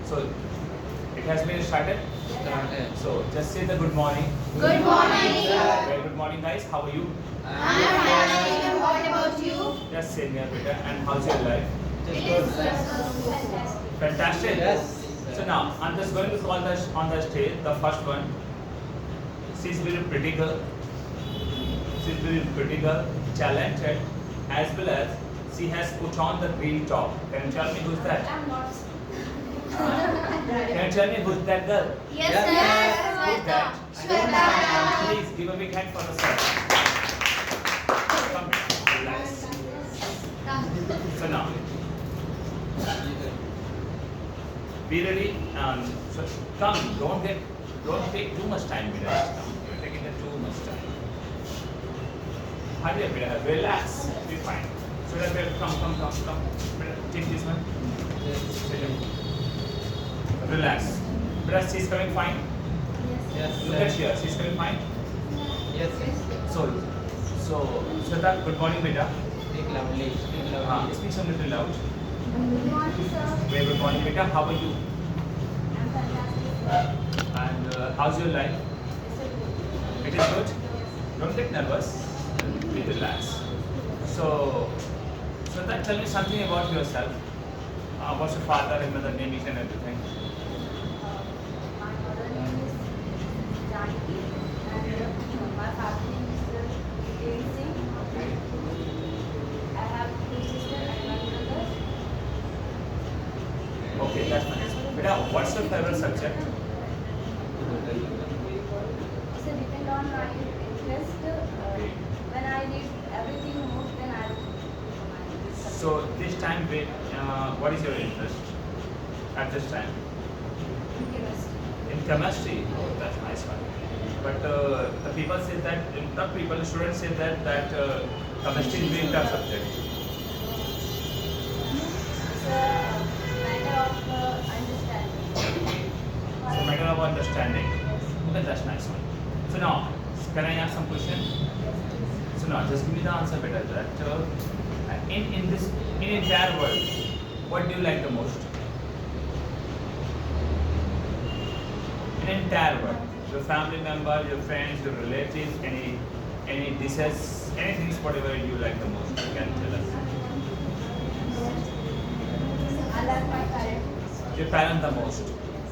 So it has been started. So just say the good morning. Good morning. Very good morning, guys. How are you? I'm fine. And what about you? Just same here, beta. And how's your life? It is fantastic. Fantastic. Yes. So now I'm just going to call on the stage the first one. She's very pretty girl. She's very pretty girl, talented, as well as she has put on the green top. Can you tell me who's that? I'm not. Can you tell me who's that girl? Yes, Yes, sir. Who's that? Shweta. Please give a big hand for herself. Come, relax. So now, be ready. So come, don't take too much time, beta. Come, you're taking too much time. Hurry up, beta. Relax. Be fine. So that beta, come. Beta, take this one. Sit down. Relax. Beta, she's coming fine. Yes, Look at sir. here. She's coming fine. Yes, So, Shweta, good morning, beta. speak loudly. Speak loudly. Speak some little loud. Good morning, sir. Very good morning, beta. How are you? I'm fantastic. And how's your life? It is good. Don't get nervous. Be relaxed. So, Shweta, tell me something about yourself. What's your father and mother name, each and everything? My mother name is Janaki and my father name is Vijay Singh. Okay. I have two sisters and one brother. Okay, that's nice. Beta, what's your favorite subject? It's depend on my interest. When I need everything more, then I will. So this time, what is your interest at this time? In chemistry. Oh, that's nice one. But the people say that, not people, students say that chemistry is very tough subject. It's a matter of understanding. It's a matter of understanding. Okay, that's nice one. So now, can I ask some question? So now, just give me the answer better. That in entire world, what do you like the most? In entire world, your family member, your friends, your relatives, any dishes, anything, whatever you like the most, you can tell us. I like my parents. Your parents the most.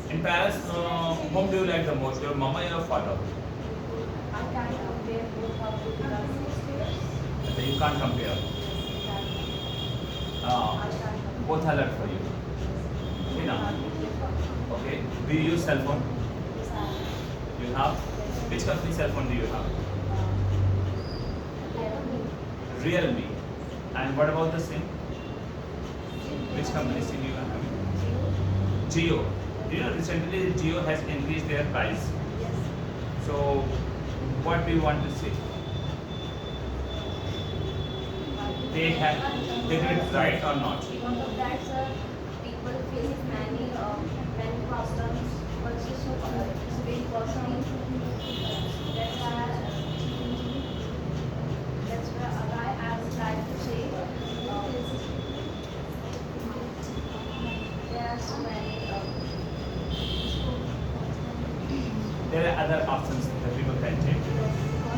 In parents, whom do you like the most? Your mama or your father? I can't compare both of you because You can't compare. I can't Both are left for you. You know. Okay. Do you use cell phone? You have? Which company cell phone do you have? Realme. And what about the SIM? Which company SIM you are having? Jio. Do you know recently Jio has increased their price? So what do you want to say? They did it right or not? Because of that, sir, people face many problems. Also, it's very costly. That's why I would like to say there are so many. There are other options that people can take,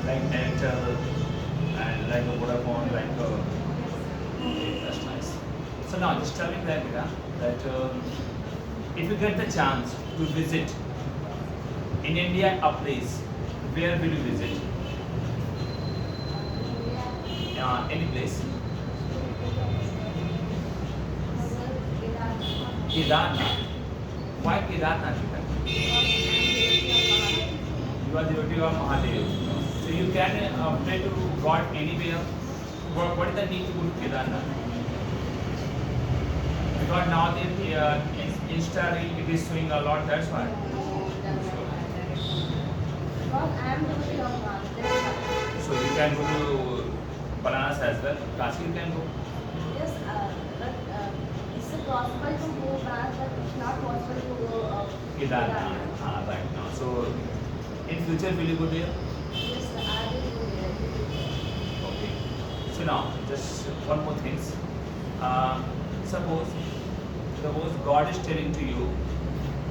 like Airtel and like a Vodafone, like okay, that's nice. So now just tell me that, that if you get the chance to visit in India a place, where will you visit? Any place? Kedarnath. Why Kedarnath? You are the devotee of Mahadev. So you can pray to God anywhere. What is the need to go to Kedarnath? Because now the Insta reel it is showing a lot, that's why. Because I am looking of Mahadev. So you can go to Banaras as well. Kashi you can go. Yes, but it's possible to go back, but it's not possible to go Kedarnath. Right now. So in future will you go there? Yes, I will go there. Okay. So now just one more thing. Suppose God is telling to you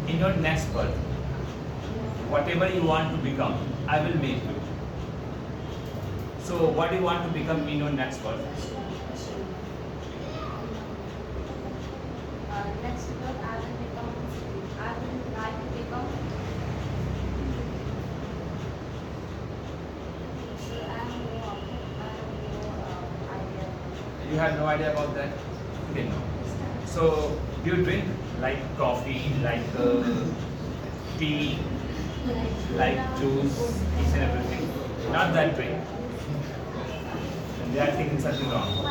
in your next birth, whatever you want to become, I will make you. So what do you want to become in your next birth? Next birth, I will like to become. So I have no idea. You have no idea about that? Okay, no. So do you drink like coffee, like tea, like juice, each and everything? Not that drink. And they are thinking something wrong.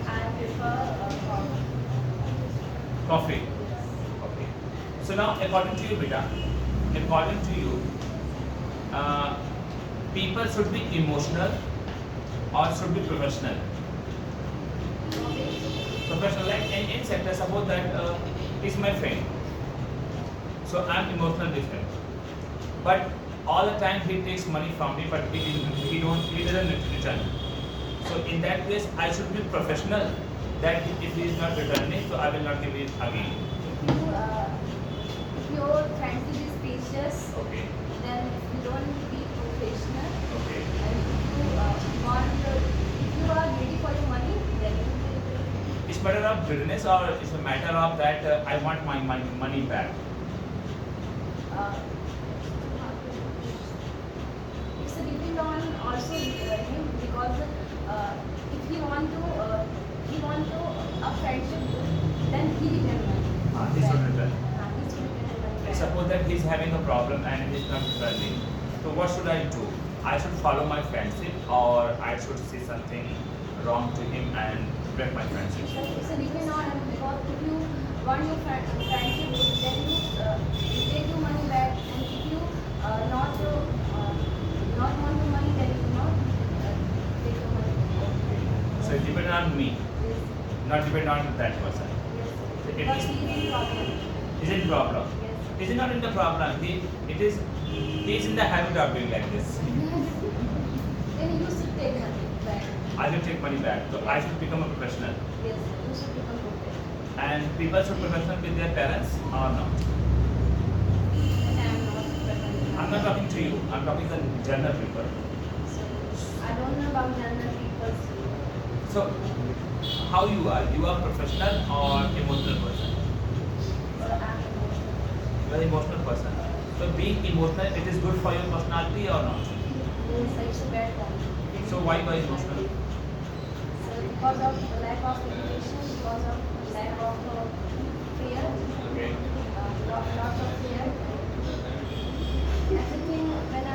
I prefer coffee. Coffee. Okay. So now, according to you, beta, according to you, people should be emotional or should be professional? Professional, like in sector, suppose that is my friend. So I'm emotional with him. But all the time he takes money from me, but he doesn't return. So in that case, I should be professional. That if he is not returning, so I will not give it again. If your friendship is spacious, Okay. then you don't be professional. Okay. And if you are ready for your money, then you will. It's matter of business or it's a matter of that I want my money back. It's a depend on also him because if he want to a friendship, then he return money. He should return. He should return money. Suppose that he's having a problem and he's not returning. So what should I do? I should follow my friendship or I should say something wrong to him and break my friendship. It's a depend on him because if you want your friendship, then you take your money back, and if you not want your money, then you not take your money. So it depends on me, Yes. not depend on that person. Yes. It Because is- he is in problem. Is it problem? Yes. Is it not in the problem? He is in the habit of doing like this. Then you should take money back. I will take money back. So I should become a professional. Yes, you should become professional. And people should professional with their parents or not. And I am not professional. I'm not talking to you. I'm talking to the general people. So I don't know about general people. So how you are? You are professional or emotional person? So I am emotional. You are emotional person. So being emotional, it is good for your personality or not? Means it's a bad form. So why emotional? So because of lack of education, because of lack of fear, Okay. lots of fear. Everything when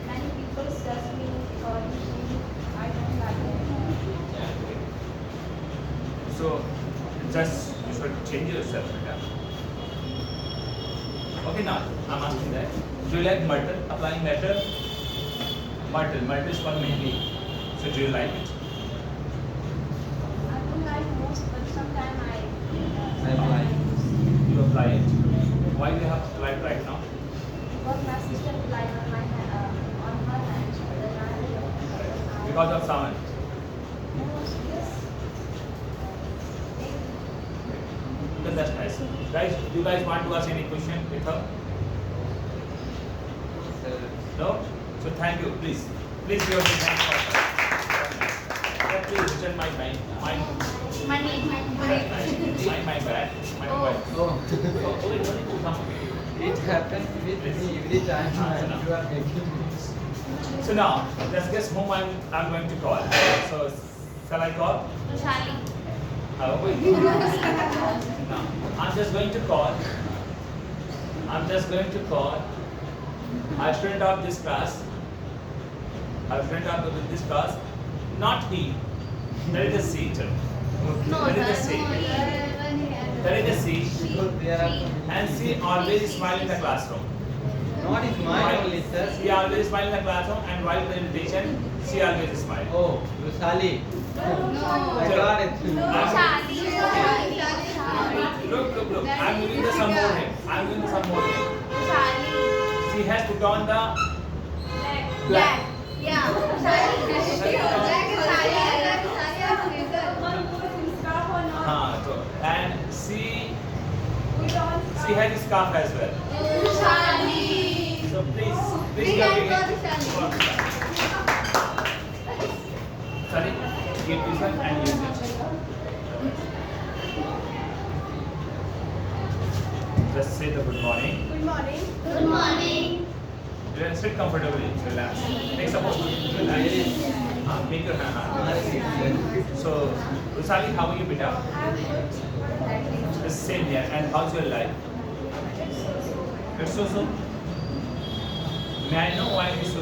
many people judge me according to me, I don't like it. So just you should change yourself, beta. Okay, now I'm asking that. Do you like myrtle? Applying myrtle? Myrtle is one mainly. So do you like it? I don't like most, but sometimes I apply. You apply it. Why do you have to apply it right now? Because my sister applied on my on her hand, then I Because of someone. yes. Then that's nice. Guys, do you guys want to ask any question with her? No? So thank you. Please give your hand for her. Yeah, please return my bag. My bag. My wife. Oh, Oh, wait, come. it happens with me every time you are making it. So now, let's guess whom I'm going to call. So, shall I call? Wait. Now, I'm just going to call a student of this class. A student of this class. Not he. That is the C. That is the C. That is the C. Because they are And she always smile in the classroom. not in my only, sir. She always smile in the classroom, and while presentation, she always smile. Oh, Rusali. I got it. Look. I'm doing the some more here. She has put on the black. So, and she She has a scarf as well. So please give me. Sorry, give this one and use it. Just say the good morning. Good morning. Sit comfortably, relax. Take support, relax. Make your hand hard. So, Rusali, how are you, beta? The same here. And how's your life? It's so. May I know why it's so?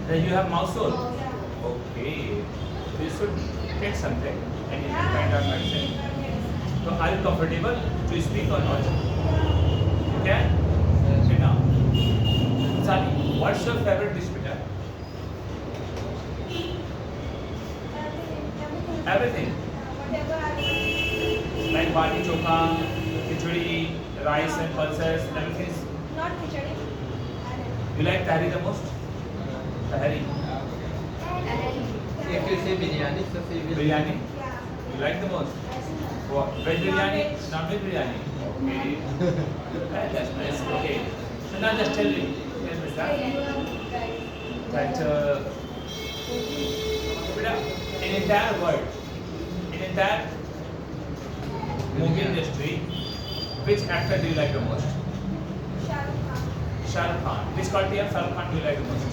That you have mouth sore. Okay. So you should take something. Any kind of medicine. So are you comfortable to speak or not? You can? Okay, now. Sally, what's your favorite dish, beta? Everything. Like bati chokha, khichdi, rice and pulses, everything. Not khichdi. You like tahari the most? Tahari. If you say biryani, so say Biryani? Yeah. You like the most? What? Veg biryani? Non-veg biryani? Okay. That's nice. Okay. So now just tell me that in entire world, in entire movie industry, which actor do you like the most? Shah Rukh Khan. Which quality of Shah Rukh Khan do you like the most?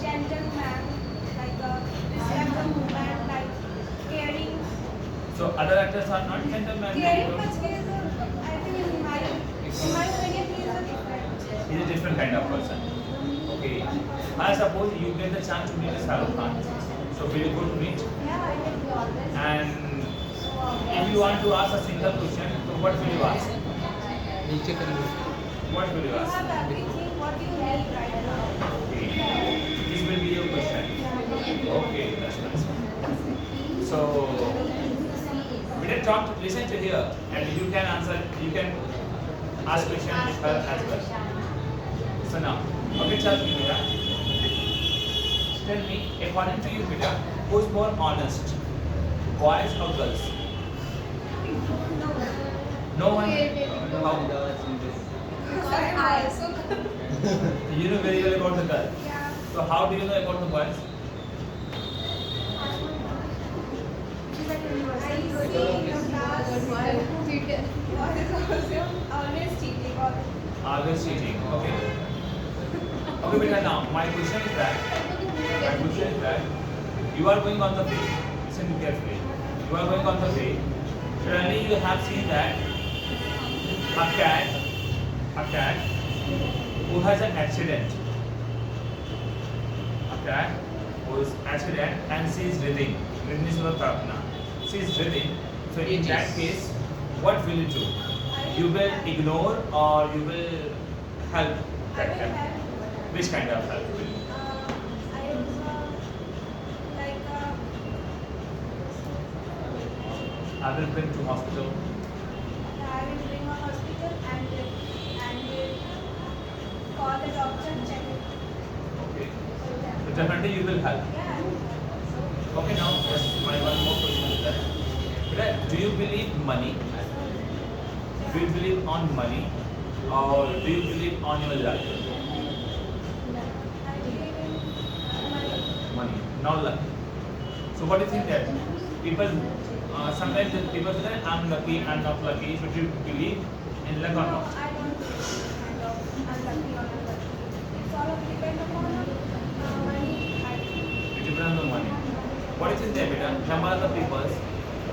Gentleman, like respect the movement, like caring. So other actors are not gentlemen. Caring, but he is I think in my opinion, he is a different. He's a different kind of person. Okay. I suppose you get the chance to meet Shah Rukh Khan. So will you go to meet? Yeah, I can be always. And if you want to ask a single question, so what will you ask? नीचे कर लो. What will you You ask? have everything what you need right now. Okay. This will be your question. Okay, that's nice. So we did talk. Listen to here, and you can answer. You can ask questions with her as well. So now, okay, tell me, Beta. Tell me, according to you, Beta, who's more honest, boys or girls? No one. How? I also. You know very well about the girl. Yeah. So how do you know about the boys? I see the class. What is also always cheating. Always cheating. Okay. Okay, Beta. Now my question is that you are going on the way. Listen carefully. You are going on the way. Suddenly you have seen that a cat who has an accident. A cat who is accident and she is breathing. She is breathing. So in that case, what will you do? You will ignore or you will help I that will cat? have. Which kind of help will you? I like I will bring to hospital. I will bring a hospital and call the doctor and check it. Okay. So definitely you will help. Yeah. Okay, now just my one more question is that Beta, do you believe money? Do you believe on money or do you believe on your luck? I believe in money. Money, not luck. So what do you think that people sometimes the people say that I'm lucky, I'm not lucky. So do you believe in luck or No, not? I don't kind of unlucky or unlucky. It's all depend upon money. It depends on the money. What is it there, Beta? Number of the people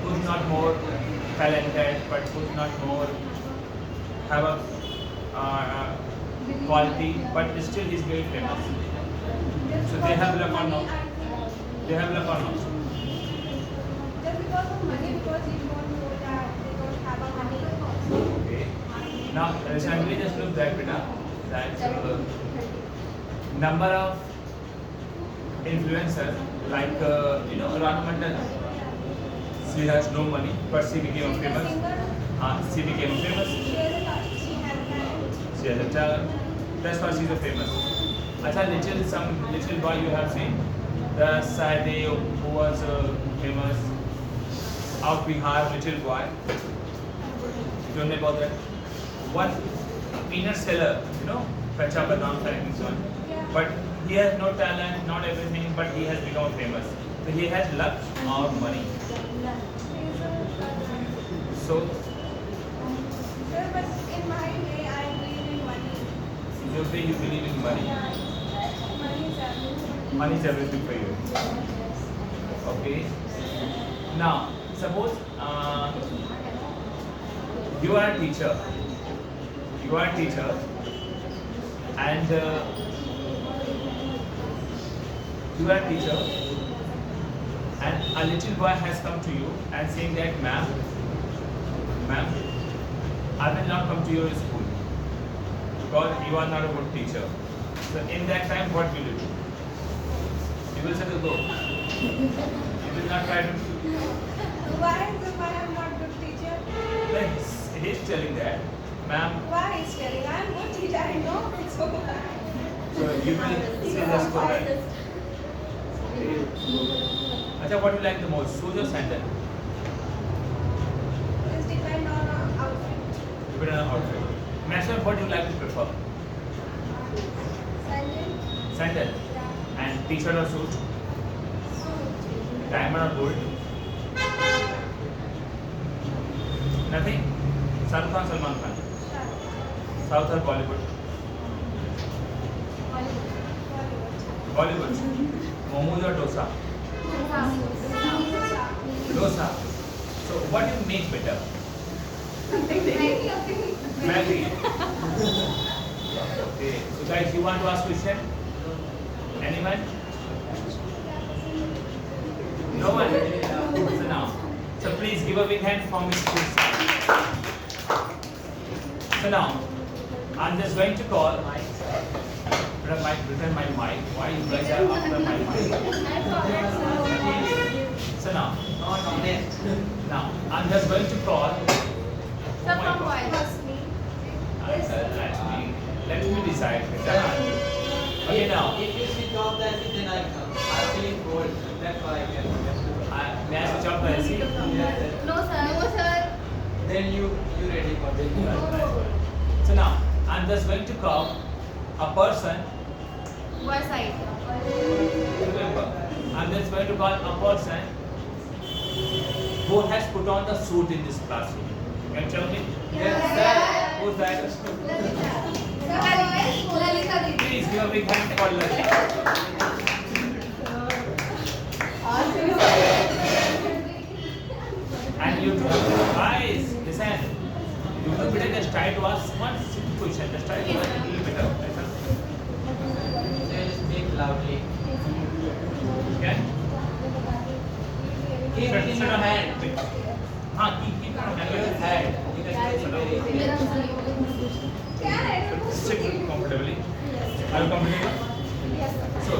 who's not more talented, but who's not more have a quality, but still he's very famous. So they have luck or not? They have luck or not? Just because of money, because you don't know that they don't have a money. Okay. Now recently just look that Beta, that number of influencers like Rana Mandal. She has no money, but she became famous. She became famous. She has a talent. She has a talent. That's why she's a famous. Acha, little boy you have seen. The Sade who was famous of Bihar, little boy. You don't know about that? One peanut seller, you know, Kacha Badam selling and so on. But he has no talent, not everything, but he has become famous. So he has luck or money. So Sir, but in my way, I believe in money. you say you believe in money. Money is everything. Money is everything for you. Okay. Now, suppose you are a teacher. You are a teacher, and you are a teacher, and a little boy has come to you and saying that, ma'am, I will not come to your school because you are not a good teacher. So in that time, what will you do? You will say to go. You will not try to. Why is if I am not good teacher? Then he is telling that, ma'am. Why is telling? I am good teacher. I know it's so bad. So you will say just go right. Acha, what do you like the most? Shoes or sandal? It depends on our outfit. Depending on outfit. Master, what do you like to prefer? Sandal. Sandal. And t-shirt or suit? Diamond or gold? Nothing? Shahrukh Khan, Salman Khan? South or Bollywood? Bollywood. Momos or dosa? Dosa. So what do you make better? Maggi. Okay. So guys, you want to ask question? Anyone? No one? So now. So please give a big hand for me. So now, I'm just going to call return my mic. Why you guys are after my mic? So now, I'm just going to call. Sir, from why? Let me decide. Okay, now. If you switch off the AC, then I come. I feel cold. That's why I can. May I switch off the AC? Yes, sir. No, sir. No, sir. Then you ready for this. So now, I'm just going to call a person. What side? Remember, I'm just going to call a person who has put on the suit in this classroom. Can you tell me? Yes, sir. Who's that? Lalita Didi. Please give a big hand for Lalita. And you two guys, listen. You two better just try to ask one simple question. Just try to ask a little better. Then speak loudly. Okay? Keep it in your hand. हाँ keep it in your hand. You can say very Sit comfortably. Are you comfortable? So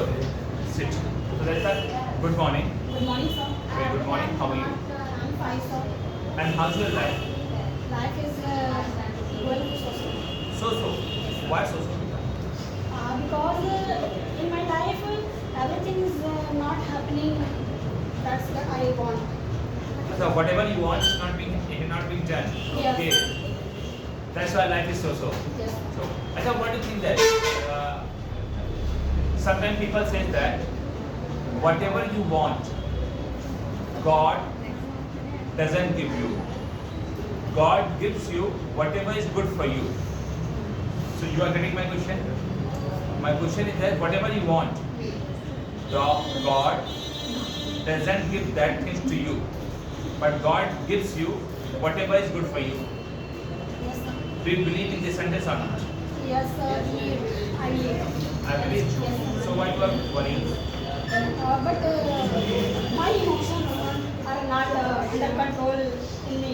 sit. So that's that. Good morning. Good morning, sir. Very good morning. How are you? I'm fine, sir. And how's your life? Life is going so. Why so? Because in my life, everything is not happening. That's what I want. So whatever you want is not being done. Yes. Okay. That's why life is so. Yes. So I thought, what do you think that sometimes people say that whatever you want, God doesn't give you. God gives you whatever is good for you. So you are getting my question? My question is that whatever you want, God doesn't give that things to you, but God gives you whatever is good for you. Yes, sir. Do you believe in this sentence or not? Yes, sir. I believe. I believe. Yes, sir. So why you are worrying? But my emotions are not under control in me.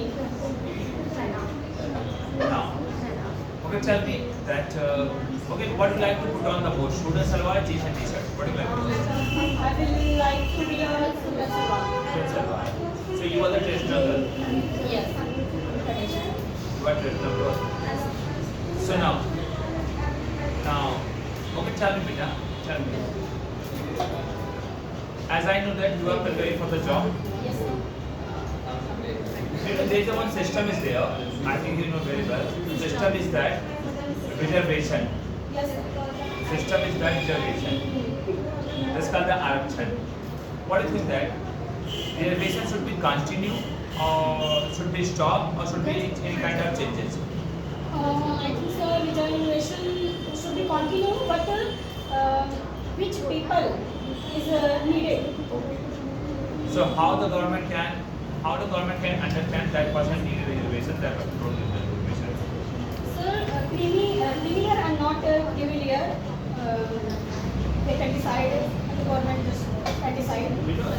Now, okay, tell me that. Okay, what do you like to put on the board? Student salwar, jeans and t-shirt. What do you like to put? I will like to be a student. Student salwar. So you are the traditional girl. Yes. You are traditional girl. So now, okay, tell me, beta. Tell me. as I know that you are preparing for the job. Yes, sir. You know, there is a one system is there. I think you know very well. System is that reservation. Yes, sir. System is that reservation. That's called the Arakshan. What do you think that reservation should be continue or should be stopped or should be any kind of changes? I think so reservation should be continued, but which people is needed? So how the government can understand that person needs reservation, that person don't need reservation? Sir, criminal and not civilian, they can decide. The government just can decide. You know,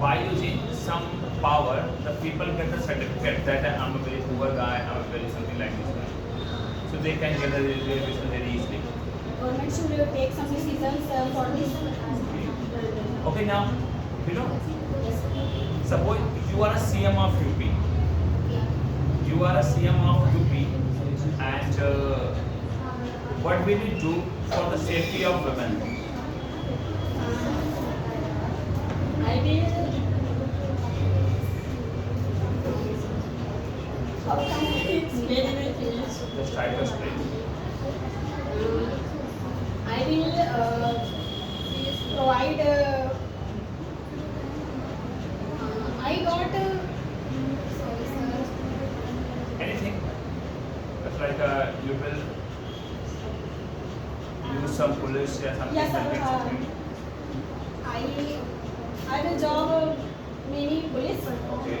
by using some power, the people get the certificate that I'm a very poor guy, I'm a very something like this guy. So they can get the reservation very easily. Government should take some decisions for this. Okay, now, you know, Yes. suppose you are a CM of UP. You are a CM of UP, and what will you do for the safety of women? I will. How can I explain it? Just try to explain. I will provide. I got. Sorry, sir. Anything. That's like you will use some police or something. Yes, sir. something. I will job many police Okay.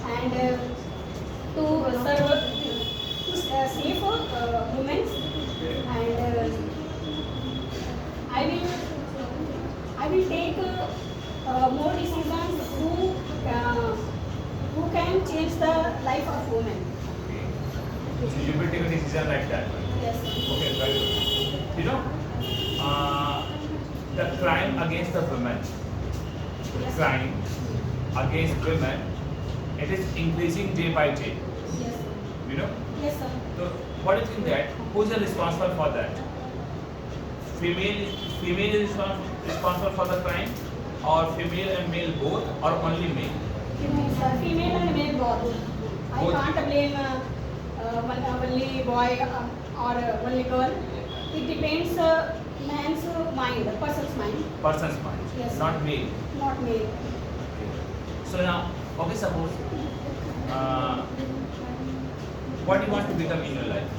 and to serve to save women, and I will take more decisions who can change the life of women. Okay. So you will take a decision like that. Yes, sir. Okay, very good. You know, the crime against the women, Yes, sir. crime against women, it is increasing day by day. Yes, sir. You know. Yes, sir. So what do you think that who is responsible for that? Female is responsible for the crime, or female and male both, or only male? Female and male both. I Both. can't blame only boy or only girl. It depends man's mind, person's mind, Person's mind, Yes. not male. not male. So now, okay, suppose what do you want to become in your life?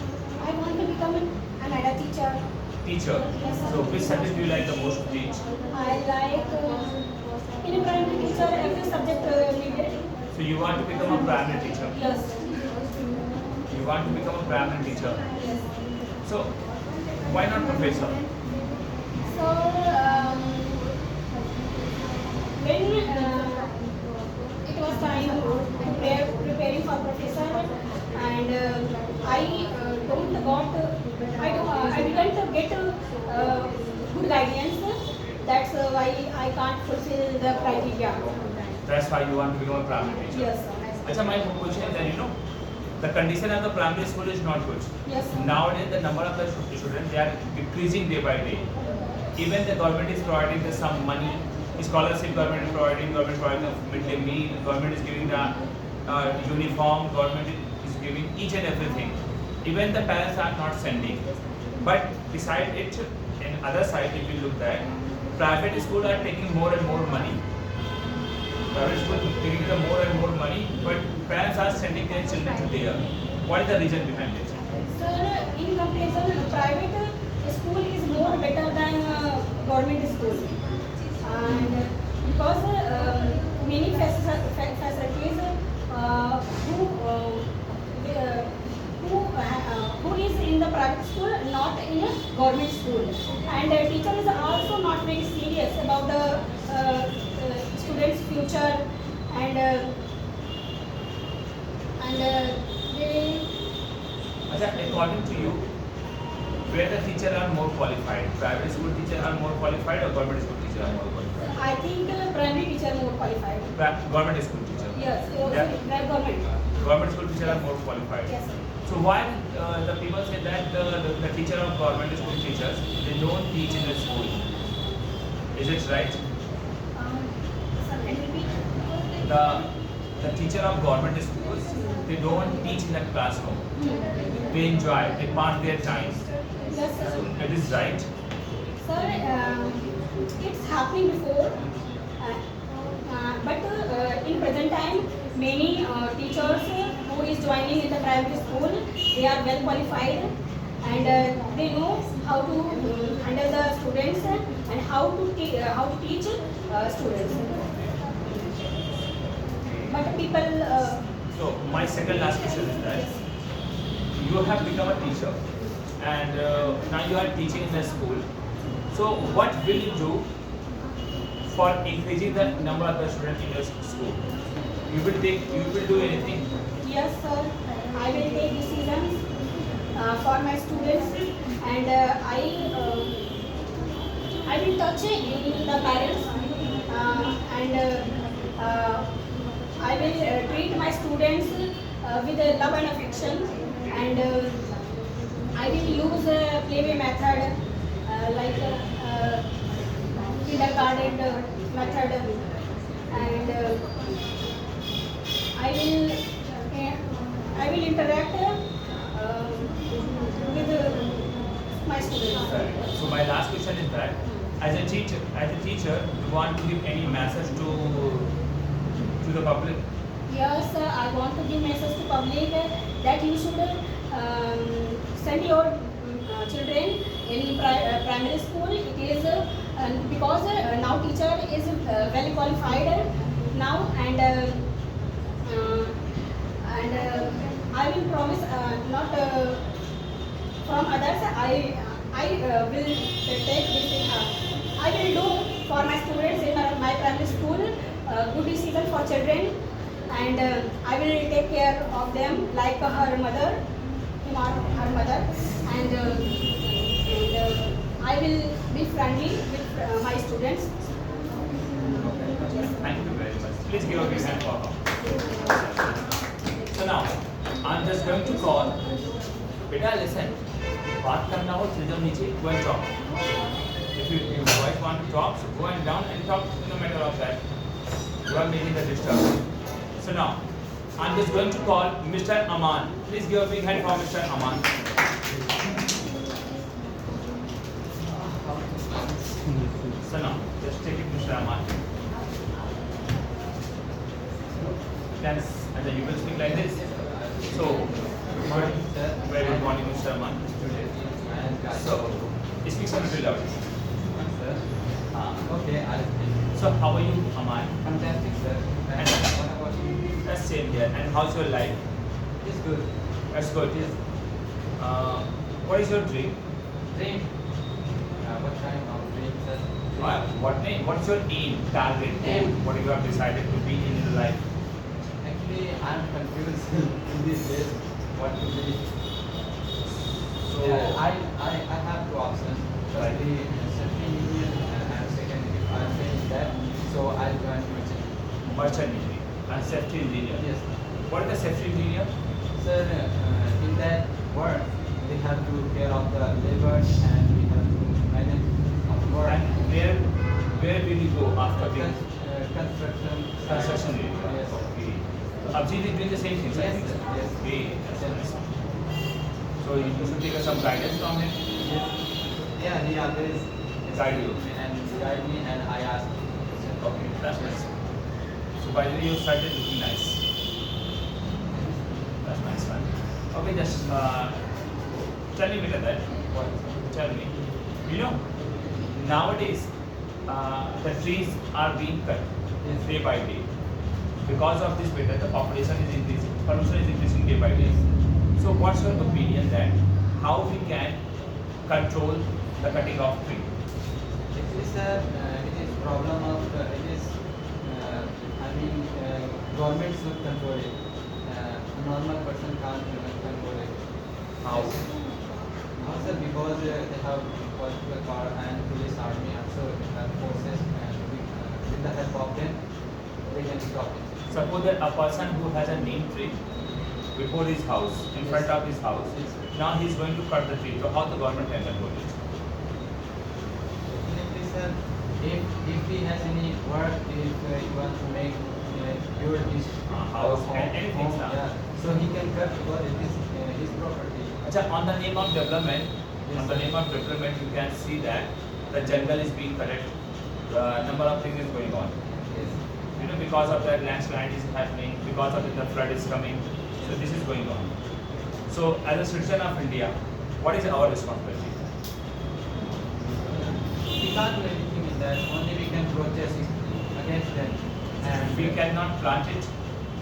I want to become an IDA teacher. Teacher. Yes, sir. So which subject do you like the most to teach? I like in a primary teacher every subject needed. So you want to become a primary teacher. Yes. You want to become a primary teacher. Yes. So why not professor? So when it was time to preparing for professor, and I didn't get good guidance. That's why I can't fulfill the criteria. That's why you want to become a primary teacher. Yes, sir. Achha, my question is that the condition of the primary school is not good. Yes, sir. Nowadays the number of the students, they are decreasing day by day. Even the government is providing the some money, scholarship government is providing midday meal, government is giving the uniform, government is giving each and everything. Even the parents are not sending. But beside it, in other side, if you look that, private schools are taking more and more money. Private schools are taking the more and more money, but parents are sending their children to there. What is the reason behind it? Sir, in comparison, private school is more better than government school, and because many facilities who is in the private school, not in a government school, and teacher is also not very serious about the students' future, and they. According to you, where the teachers are more qualified? Private school teachers are more qualified or government school teachers are more qualified? I think primary teacher more qualified. Government school teachers. Yes, Yeah. government. Government school teachers are more qualified. Yes, sir. So why the people say that the teacher of government school teachers, they don't teach in the school? Is it right? Sir, can you repeat? The teacher of government schools, they don't teach in a classroom. They enjoy, they pass their time. Yes, sir. It is right. Sir, it's happening before, but in present time, many teachers who is joining in the private school, they are well qualified and they know how to handle the students and how to teach students. But people, So my second last question is that you have become a teacher and now you are teaching in a school. So what will you do for increasing the number of the students in your school? You will do anything? yes, sir, I will take decisions for my students and I will touch in the parents and I will treat my students with love and affection and I will use playway method like kindergarten method and I will interact with my students. So my last question is that as a teacher, you want to give any message to the public? Yes, I want to give message to public that you should send your children in primary school. It is because now teacher is well qualified now and I will promise not from others. I will take this. I will do for my students in my primary school good decision for children and I will take care of them like her mother and I will be friendly with my students. Thank you very much. Please give a big hand for her. So now, I'm just going to call. Beta, listen. बात करना हो चले जाओ नीचे, go and talk. If you guys want to talk, so go and down and talk. No matter of that, you are making the disturbance. So now, I'm just going to call Mr. Aman. Please give a big hand for Mr. Aman. So now, just take it, Mr. Aman. Then, and then you will speak like this. So, Good morning, sir. very good morning, Mr. Aman. So, speak a little loud. Sir. Okay, I'll speak. So, how are you, Aman? Fantastic, sir. And what about you? That's same here. And how's your life? It's good. That's good. Yes. What is your dream? Dream. What kind of dream, sir? What name? What's your aim, target, goal? What you have decided to be in your life? Actually, I'm confused in these days. What to be? So, Yeah, I have two options. Firstly, safety engineer, and second, if I'm saying that, so I'll join merchant. merchant engineer and safety engineer. Yes, What is the safety engineer? sir. In that work, we have to care of the labor and we have to manage of work. And where will you go after being Construction. construction area? Yes. Okay. So Abhijit is doing the same thing, Yes, right? sir. Yes. Okay, that's nice. So you should take some guidance from him. Yes. Yeah, he always Guide you. and guide me, and I ask. Okay, that's nice. So by the way, you started looking nice. That's nice, man. Okay, just tell me better that. What? Tell me. You know, nowadays the trees are being cut Yes. day by day. Because of this weather, the population is increasing, pollution is increasing day by day. So what's your opinion that how we can control the cutting of tree? It is problem of government should control it. A normal person can't control it. How? How, sir? Because they have political power and police, army, also they have forces, and with the help of them, they can stop it. Suppose that a person who has a neem tree before his house, in front of his house, now he is going to cut the tree. So how the government can control it? Definitely, sir. if he has any work, if he wants to make build his house, home, anything, sir. yeah, so he can cut because it is his property. Acha, on the name of development, Yes. on the name of development, you can see that the jungle is being cut. Number of things is going on. Yes. You know, because of that landslide is happening, because of it the flood is coming. So this is going on. So as a citizen of India, what is our responsibility? We can't do anything in that. Only we can protest against them. And We cannot plant it.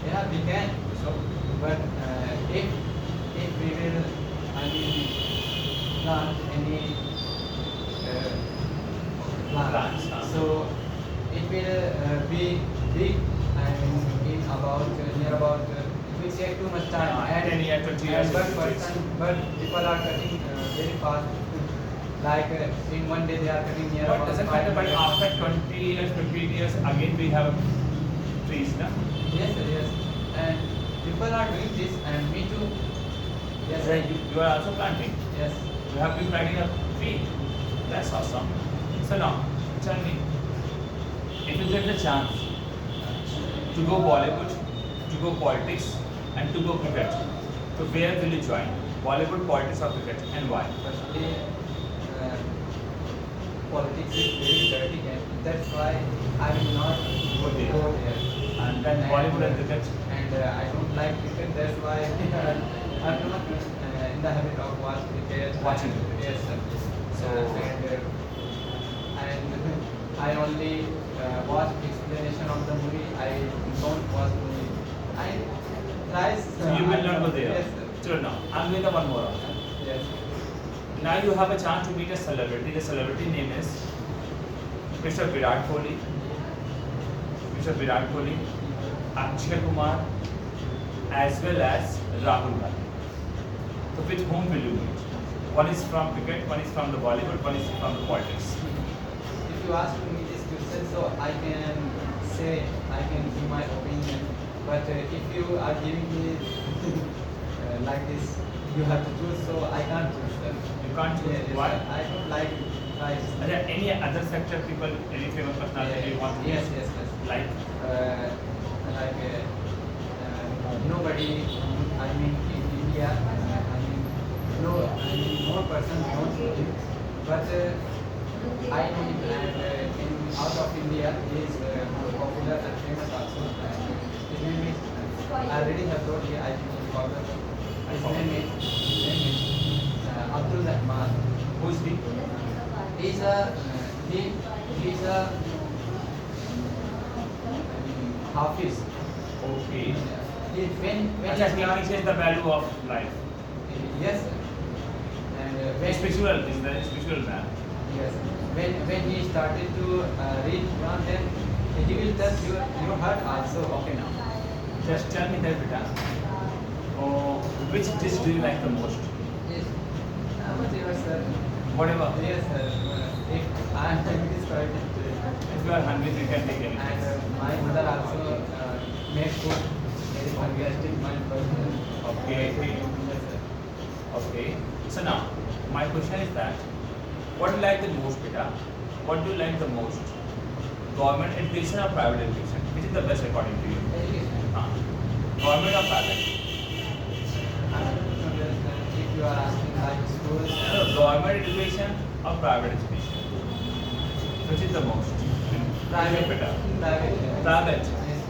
yeah, we can. So But if we will, I mean, plant any Plants, so it will be big. I mean, in about near about it will take too much time. 10 years, 20 years, But it will take. but people are cutting very fast. Like in one day they are cutting near But about doesn't matter, but 500. after 20 years, 15 years, again we have trees, na? Yes, sir, yes. And people are doing this, and me too. Yes, Then you are also planting. yes. You have been planting a tree. That's awesome. So now, tell me, if you get the chance to go Bollywood, to go politics, and to go cricket, so where will you join? Bollywood, politics, or cricket, and why? Firstly, politics is very dirty game. That's why I will not Go there. go there. And then Bollywood and cricket. And I don't like cricket. That's why I'm not in the habit of watch cricket. Watching And- cricket. Yes, sir. So- And I only watch explanation of the movie. I don't watch movie. I try. So you will not go there. Yes, sir. So now, I'm going to one more option. Yes. Now you have a chance to meet a celebrity. The celebrity name is Mr. Virat Kohli, Mr. Virat Kohli, Akshay Kumar, as well as Rahul Gandhi. So with whom will you meet? One is from cricket, one is from the Bollywood, one is from the politics. If you ask me this question, so I can say, I can give my opinion. But if you are giving me like this, you have to choose, so I can't choose them. You can't choose. Yes, Why? I don't like price. Are there any other sector people, any famous personality you want to meet? Yes, yes, yes. Like, Nobody, I mean, in India, no person knows him, but I know him, and in out of India, he is popular and famous also. His name is, I already have told you, I think he forgot. His name is Abdul Rahman. who's the? He's a Hafiz. Okay. When Acha, he he starts, teaches the value of life. yes, sir. And when Spiritual, is the spiritual man. yes, when he started to read Quran, then he will touch your heart also. Okay, now. Just tell me that, beta. Oh, which dish do you like the most? Yes. Whatever, sir. Whatever. Yes, sir. If I am hungry, so I can do it. If you are hungry, you can take anything. And my mother also makes food very fantastic. My brother. Okay. Yes, sir. Okay. So now, my question is that, what do you like the most, beta? What do you like the most? Government education or private education? Which is the best according to you? Education. Government or private? I don't understand if you are asking like schools. No, government education or private education? Which is the most? Private. Beta. Private. Private. Yes.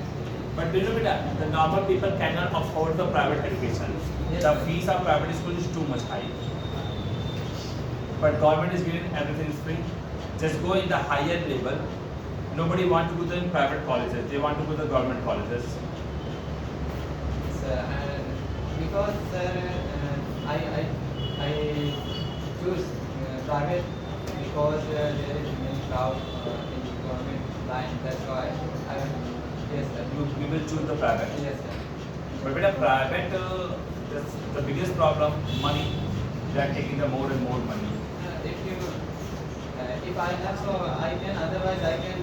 But do you know, beta, the normal people cannot afford the private education. Yes. The fees of private school is too much high. But government is giving everything is free. Just go in the higher level. Nobody want to go to the private colleges. They want to go to the government colleges. Sir, because I choose private because there is many crowd in the government line. That's why I yes sir. You will choose the private. Yes sir. But with a private, the biggest problem, money. They are taking the more and more money. If I have so I can, otherwise I can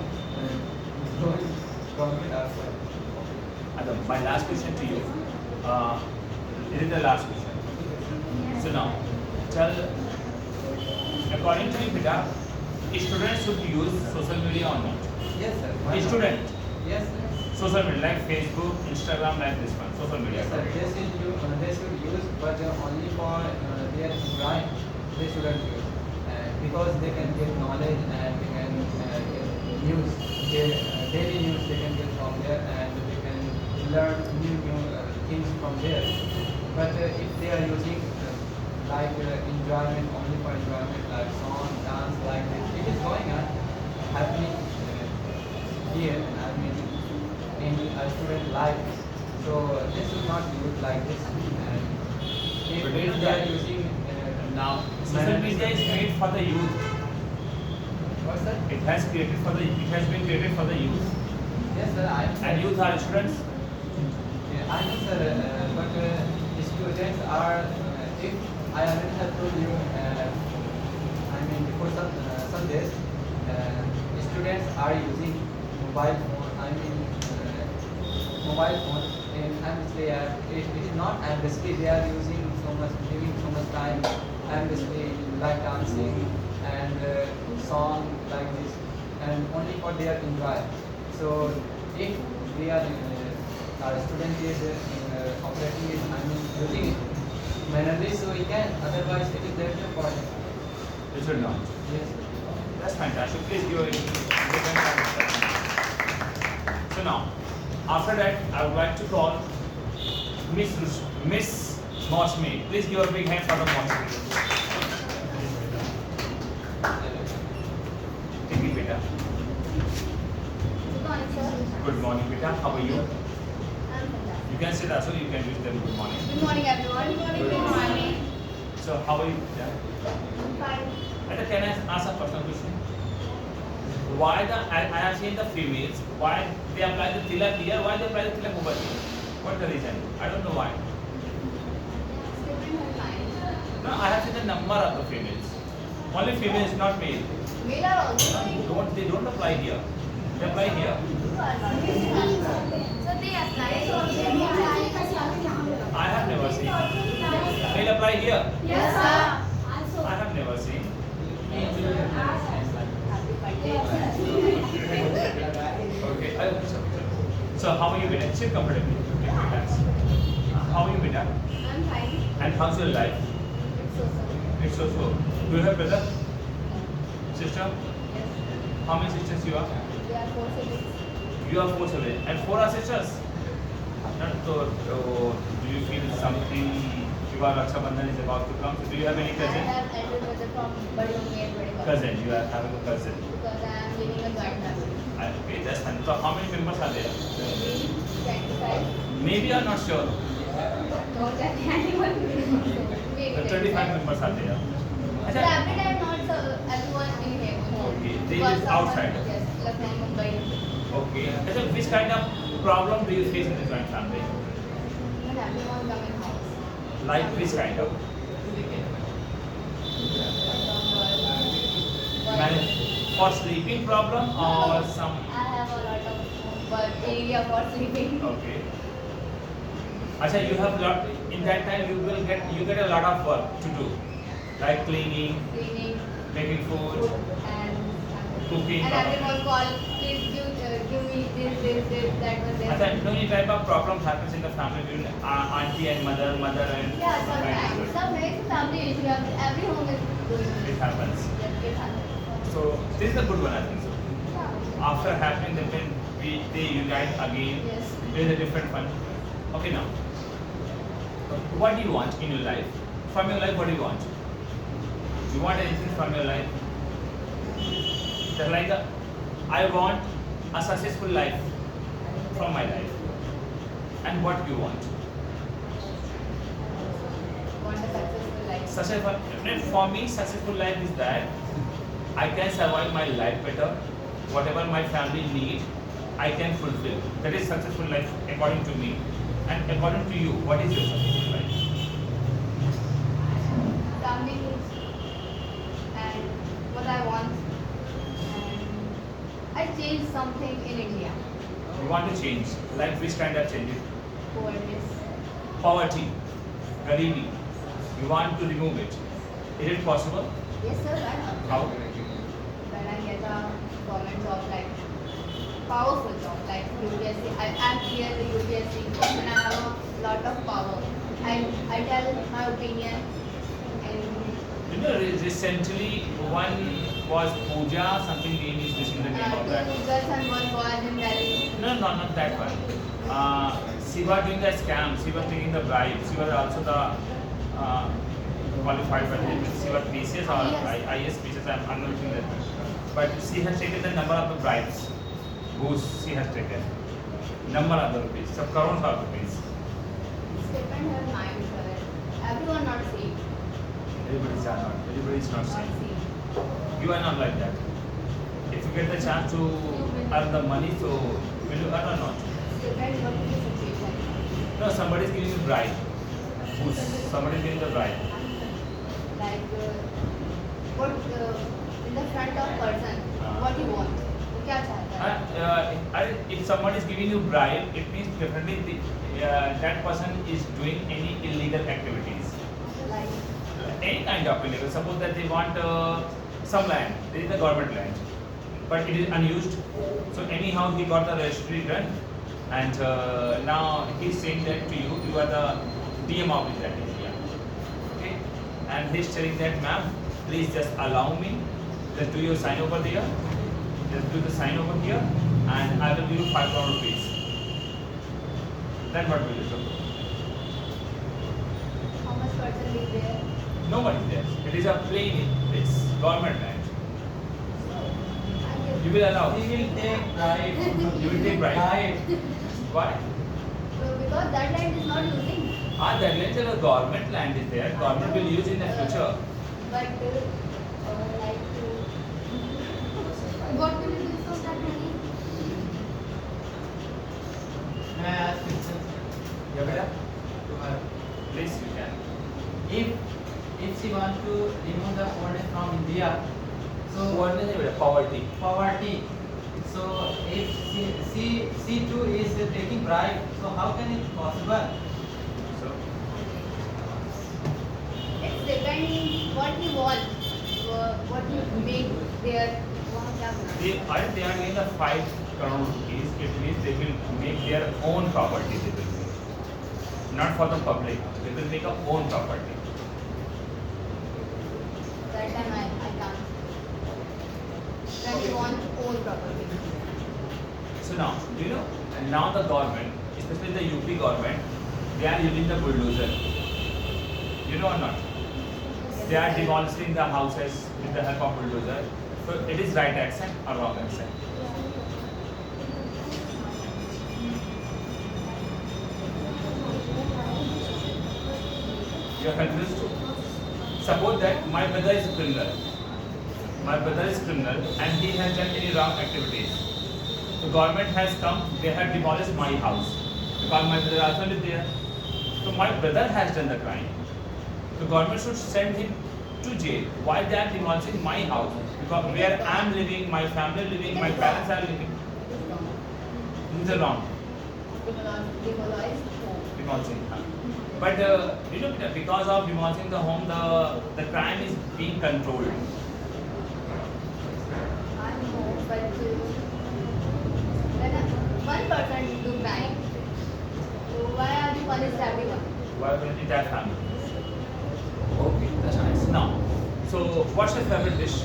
go in government also. And my last question to you. It is the last question. So now, tell, according to you, beta, students should use social media or not? Yes, sir. Why A not? student, Yes, sir. social media like Facebook, Instagram, like this one, social media. Yes, sir. They should use, but only for their enjoyment. They shouldn't use, because they can get knowledge and they can get news. Daily news they can get from there, and they can learn new things from there. But if they are using enjoyment only for enjoyment, like song, dance, like this, it is going on happening here. I mean, in a student life. So they should not use like this. And But if they are using Now, social media is made for the youth. what's that? It has been created for the youth. Yes, sir. And youth are students. Yeah, I know, sir. But students are. If I already have told you, I mean, before some days, students are using mobile phone. I mean, mobile phone. And obviously, it is not obviously they are using giving so much time. Obviously, like dancing and song like this, and only for their enjoy. So if we are our student is operating it, I mean using it manually, so we can. Otherwise, it is very important. They should not. Yes. That's fantastic. Please give a different answer. So now, after that, I would like to call Miss Mosme. Please give a big hand for the Mosme. Take it, beta. Good morning, sir. Good morning, beta. How are you? I'm fantastic. You can sit also. You can use them. Good morning. Good morning, everyone. Good morning. So how are you? Yeah. Fine. And can I ask a personal question? Why I have seen the females, why they apply the tilak here, why they apply the tilak over here? What's the reason? I don't know why. No, I have seen the number of the females. Only females, not male. Male are also They don't apply here. They apply here. so they apply. I have never seen. Male apply here. Yes, sir. I have never seen. Okay. So how are you, beta? Sit comfortably. Relax. How are you, beta? I'm fine. And how's your life? It's so It's so slow. Do you have brother? Sister? Yes. How many sisters you are? There are 4 siblings. You are 4 siblings. And 4 are sisters? Not so, do you feel something? Your Raksha Bandhan is about to come. So do you have any I cousin? have elder brother from Badi Mummy and Badi Baba. Cousin. You are having a cousin. Because I am living a joint family. Okay, that's fine. So how many members are there? Maybe 25. Maybe I'm not sure. Don't tell anyone. Maybe 25 members are there. So every time not everyone in here. Okay, they Because live someone- outside. Yes, like from Mumbai. Okay. So which kind of problem do you face in the joint family? When everyone come in house. Like which kind of? Manage for sleeping problem or some? I have a lot of area for sleeping. Okay. Acha, you have lot in that time you get a lot of work to do, like cleaning, Cleaning, making food, and cooking. and everyone call, please give me this, that was this. Acha, no any type of problem happens in the family between auntie and mother and Yeah, sometimes. Sometimes family issue, every home is doing it this. happens. Yes, it happens. So this is a good one, I think so. Yeah. After happening, then when they unite again, Yes. there is a different one. Okay, now, what do you want in your life? From your life, what do you want? You want anything from your life? Just like I want a successful life from my life. And what do you want? Want a successful life. Successful. For me, successful life is that I can survive my life better. Whatever my family need, I can fulfill. That is successful life according to me. And according to you, what is your successful life? Family needs and what I want. And I changed something in India. You want to change. Like which kind of change? Poorness. Poverty, garibi. You want to remove it. Is it possible? Yes, sir. Why not? How? By when I get a government job, like powerful job, like UPSC. I'm clear the UPSC and I have a lot of power. I tell my opinion and You know, recently one was Pooja, something name is missing the name of that. two girls and one boy in Delhi. No, not that one. She was doing the scam. She was taking the bribe. She was also the qualified for it. She was PCS or IS PCS. I'm not looking at that. But she has taken the number of the bribes. Whose she has taken. Number of the rupees. Some crores of rupees. It's depend her mind, sir. Everyone not same. Everybody's not. Everybody's not Not same. same. You are not like that. If you get the chance to earn the money, so will you earn or not? Depend what is the situation. No, somebody is giving you bribe. Who's somebody is giving the bribe? Like what in the front of person, what you want. वो क्या चाहता है? If somebody is giving you bribe, it means definitely that person is doing any illegal activities. Like Any kind of illegal. Suppose that they want some land. There is a government land, but it is unused. So anyhow he got the registry done, and now he is saying that to you, you are the DM of that area. Okay, and he is telling that, ma'am, please just allow me, just do your sign over there, just do the sign over here, and I will give you 5 crore rupees. Then what will you do? how much person live there? Nobody there. It is a plain place, government land. I give. You will allow. He will take bribe. You will take bribe. Why? So because that land is not using, That land is a government land is there. Government will use in the future. but like what will you do for that money? May I ask question? Yeah, beta. Tomorrow. Please, you can. If she want to remove the oldest from India, so What is it? Poverty. poverty. So if she too is taking bribe, so how can it possible? So, It's depending what you want, what you make there. वहाँ क्या करना? they are getting the 5 crore rupees. It means they will make their own property. They will make. Not for the public. They will make a own property. That time I can't. Then you want own property. So now, do you know? And now the government, especially the UP government, they are using the bulldozer. You know or not? They are demolishing the houses with the help of bulldozer. So it is right action or wrong action? You are confused? Suppose that my brother is a criminal. My brother is criminal and he has done any wrong activities. The government has come, they have demolished my house because my brother also lived there. So my brother has done the crime. The government should send him to jail. Why they are demolishing my house? Because where I am living, my family living, my parents are living. This is wrong. Demolish home. Demolishing. But you know, because of demolishing the home, the crime is being controlled. I know, but when one person do crime, so why are you punish everyone? Why will it that family? Okay, that's nice. Now, so what's your favorite dish?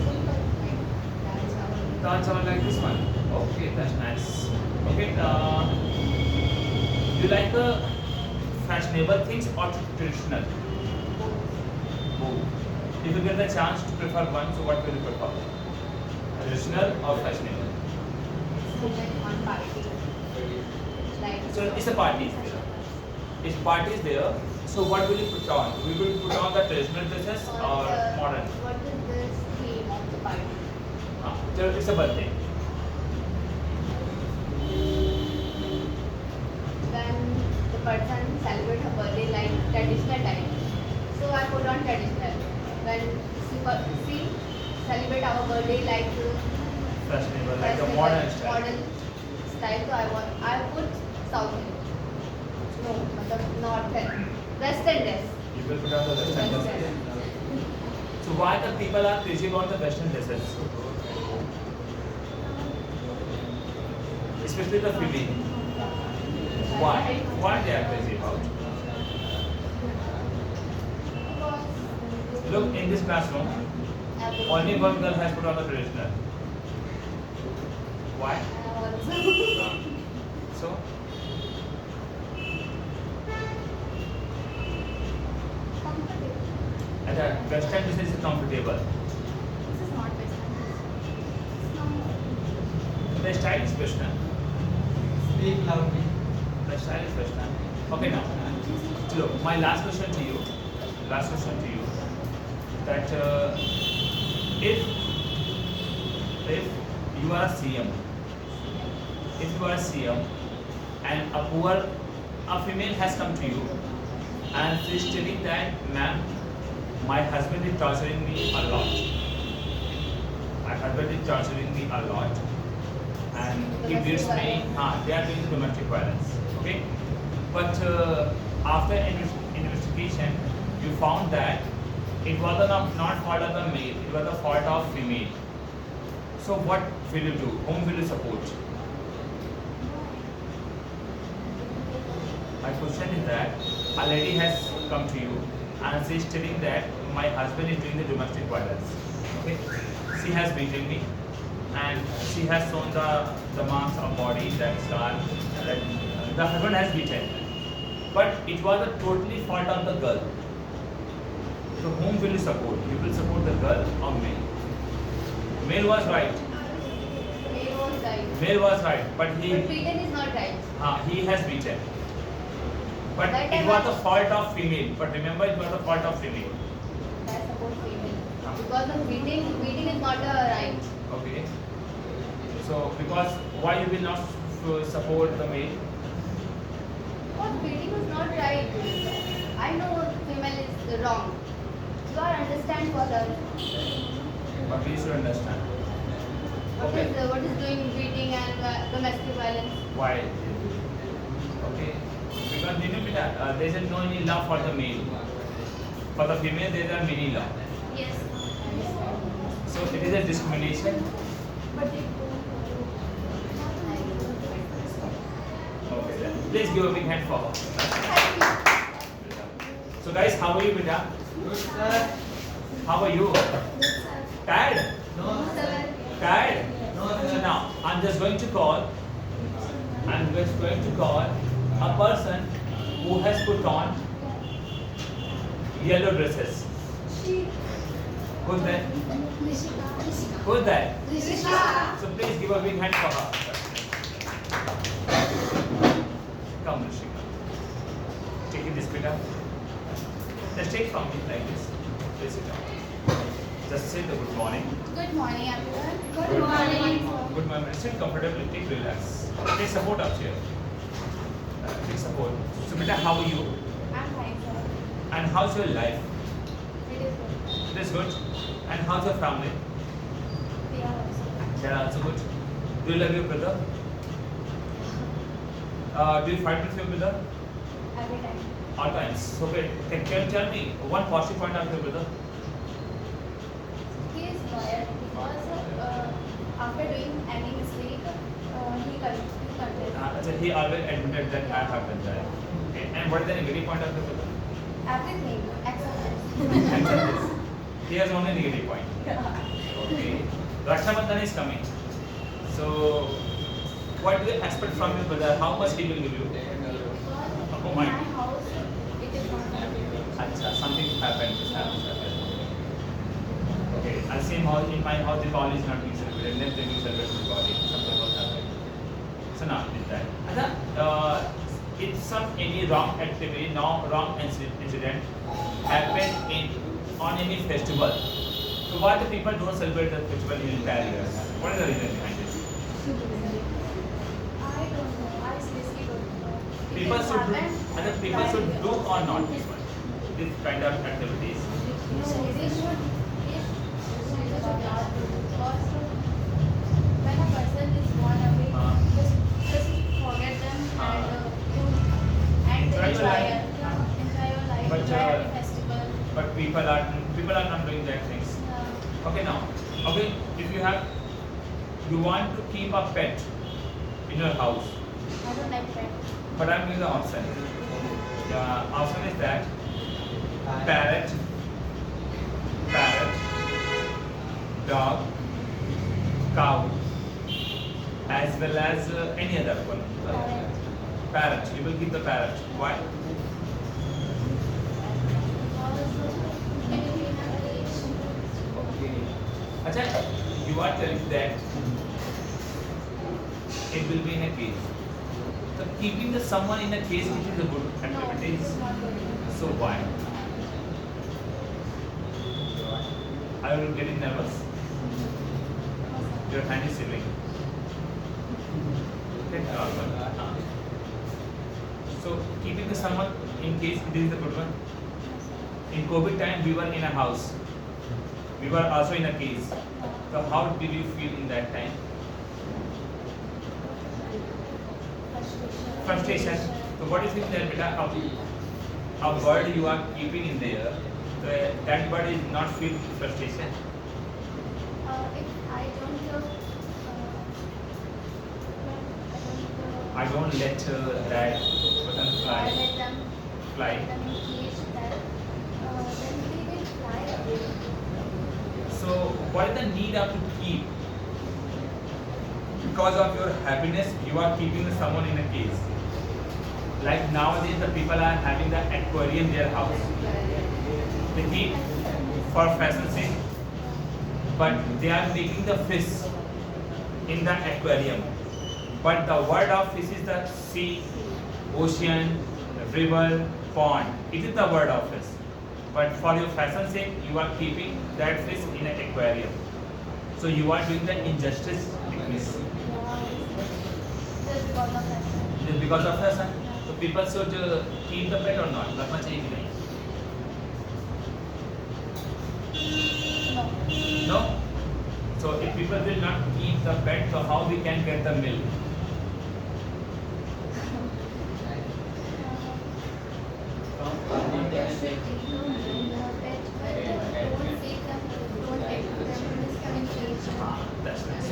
Simple, like dal chawal. Dal chawal like this one. Okay, that's nice. Okay, you like the fashionable things or traditional? Both. If you get the chance to prefer one, so what will you prefer? Traditional or fashionable? Like one party. Like So it's a party is there. If party is there, so what will you put on? We will put on the traditional dresses or modern? What is this theme of the party? So it's a birthday. When the person celebrate her birthday like traditional time, so I put on traditional. When she celebrate our birthday like Fashionable, like the modern style. modern style, so I put South Indian. No, मतलब Northern, Western dress. You will put on the western dress. Western. why the people are crazy about the Western dresses? Especially the female. Why? Why they are crazy about? Look, in this classroom, only one girl has put on the traditional. Why? So? And the Western dress is comfortable. This is not Western. It's not. The style is Western. Speak loudly. The style is Western. Okay, now. Look, my last question to you. That if you are a CM, and a female has come to you and she is telling that, ma'am, my husband is torturing me a lot. And he beats me. They are doing domestic violence. Okay? But after investigation, you found that it was not fault of the male, it was the fault of female. So what will you do? Whom will you support? My question is that a lady has come to you and she is telling that my husband is doing the domestic violence. Okay? She has beaten me and she has shown the marks of body, that scar, that the husband has beaten. But it was a totally fault of the girl. So whom will you support? You will support the girl or male? Male was right. Male was right, but beaten is not right. he has beaten. But That it time was I- the fault of female. But remember, it was the fault of female. I support female. Because the beating is not a right. Okay. So because why you will not support the male? Because beating is not right. I know female is wrong. You are understand for her. But we should understand. Okay. What is doing beating and domestic violence? Why? Okay. Because there is no any law for the male. For the female, there are many law. Yes. So it is a discrimination. Okay. Then. Please give a big hand for her. So guys, how are you, beta? Good, sir. How are you? Tired? No, sir. Tired? No, So sir. now I'm just going to call. A person who has put on yellow dresses. Who's that? Who's that? So please give a big hand for her. Come, Rishika. Take it this bit up. Just take from me like this. Please sit down. Just say the good morning. Good morning, everyone. Good morning. Good morning. Sit comfortably. Take relax. Take support up here. Take support. So, beta, how are you? I'm fine, sir. And how's your life? It is good. It is good. And how's your family? We are also. They are also good. Do you love your brother? Do you fight with your brother? Every time. All times. So, wait, can you tell me one positive point of your brother? He is loyal because after doing any mistake, he confessed. He always admitted that I have done that. Okay. And what is the negative point of your brother? Everything except Except this. He has only negative point. Okay. Raksha Bandhan is coming. So, what do you expect from your brother? How much he will give you? Oh my. house, it is not my Acha, something happened. This happens. Okay. I same house in my house. Diwali is not being celebrated. Next day we celebrate Diwali. Something was happening. So now is that. Acha, if any wrong activity, wrong incident happened on any festival, so why the people don't celebrate the festival in entire year? What is the reason behind it? I don't know. I seriously don't know. It People has should do, happened other people should do or not this one, this kind of activities. No, they should. If they should not do because when a person is gone away, just forget them and Enjoy your enjoy life. enjoy your life, But, enjoy every festival. But people are not doing that things. Okay, now, okay, if you want to keep a pet in your house, I don't like pet. but I'm giving the option. The option is that parrot, dog, cow, as well as any other one. Parrot, you will keep the parrot. Why? Okay. Acha, you are telling that it will be in a cage. So keeping the someone in a cage, which is a good activity. So why? Are you getting nervous? Your hand is shivering. Okay, normal. So keeping the someone in case it is the good one. In COVID time, we were in a house. We were also in a cage. So how did you feel in that time? Frustration. So what do you think that beta, a bird you are keeping in there, that bird is not feel frustration? If I don't, I don't let that person I fly. let them Fly. in cage, that then they will fly away. So what is the need of to keep? Because of your happiness, you are keeping someone in a cage. Like nowadays, the people are having the aquarium in their house. They keep for fashion sake, but they are making the fish in the aquarium. But the word of fish is the sea, ocean, river, pond. It is the word of fish. But for your fashion sake, you are keeping that fish in an aquarium. So you are doing the injustice with this. Just because of that. It is because of fashion. So people should keep the pet or not? रखना चाहिए कि नहीं? No. No? So if people will not keep the pet, so how we can get the milk? They should include the pet, but don't take them, don't take them in this kind of cage. That's nice.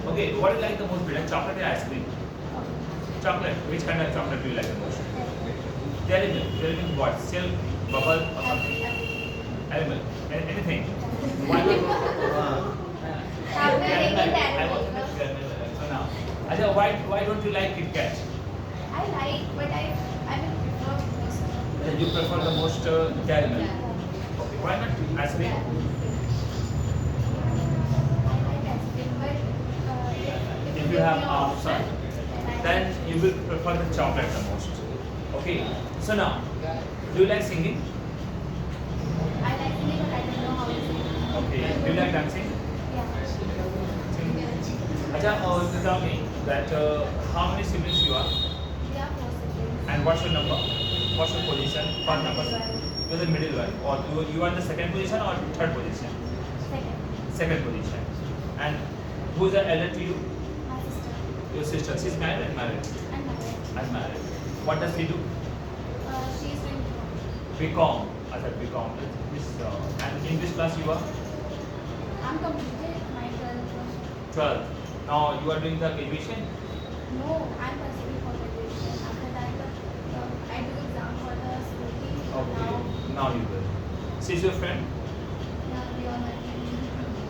Okay, what do you like the most, Beta? Chocolate or ice cream? Chocolate. Which kind of chocolate do you like the most? Dairy milk. Dairy milk what? Silk, bubble, or something? Animal. Anything. Why not? After taking that I want to milk, make caramel. So now, Aja, why don't you like Kit Kat? I like, but I will prefer most. You prefer the most caramel. Yeah. Okay, why not ice cream? I like ice cream, but If you give have me an option, then you will prefer the chocolate the most. Okay. So now, do you like singing? I like singing, but I don't know how to sing. Okay. Do you like dancing? Yeah. Acha, tell me that how many siblings you are We are four siblings. and what's your number? What's your position? What number? Middle You're the middle one, or you are in the second position or third position? Second. Second position. And who is the elder to you? My sister. Your sister. She's married and married. And my Unmarried. What does she do? She is doing BCom. I said BCom. And in which class you are? I'm completed my 12th. 12th. Now you are doing the graduation? No, I'm pursuing for graduation. After that, I do exam for the security. Okay. Now, Now you will. She's your friend? yeah, we all are.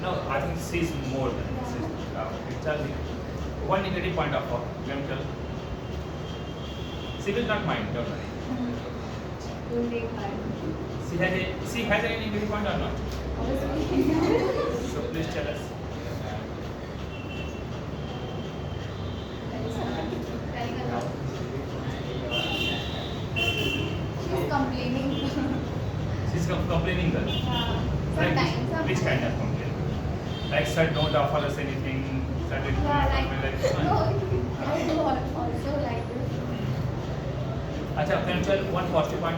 No, I think she's more than she's. Okay, tell me. One negative point of her. Let me tell. She will not mind, don't worry. Don't take part. She has any negative point or not? Obviously. So please tell us. Telling a lot. She's complaining. She's complaining girl. Like Sometimes. which kind of complaint? Like sir, don't offer us anything. Sir, didn't Yeah, I do also like this. Acha, can you tell one positive point?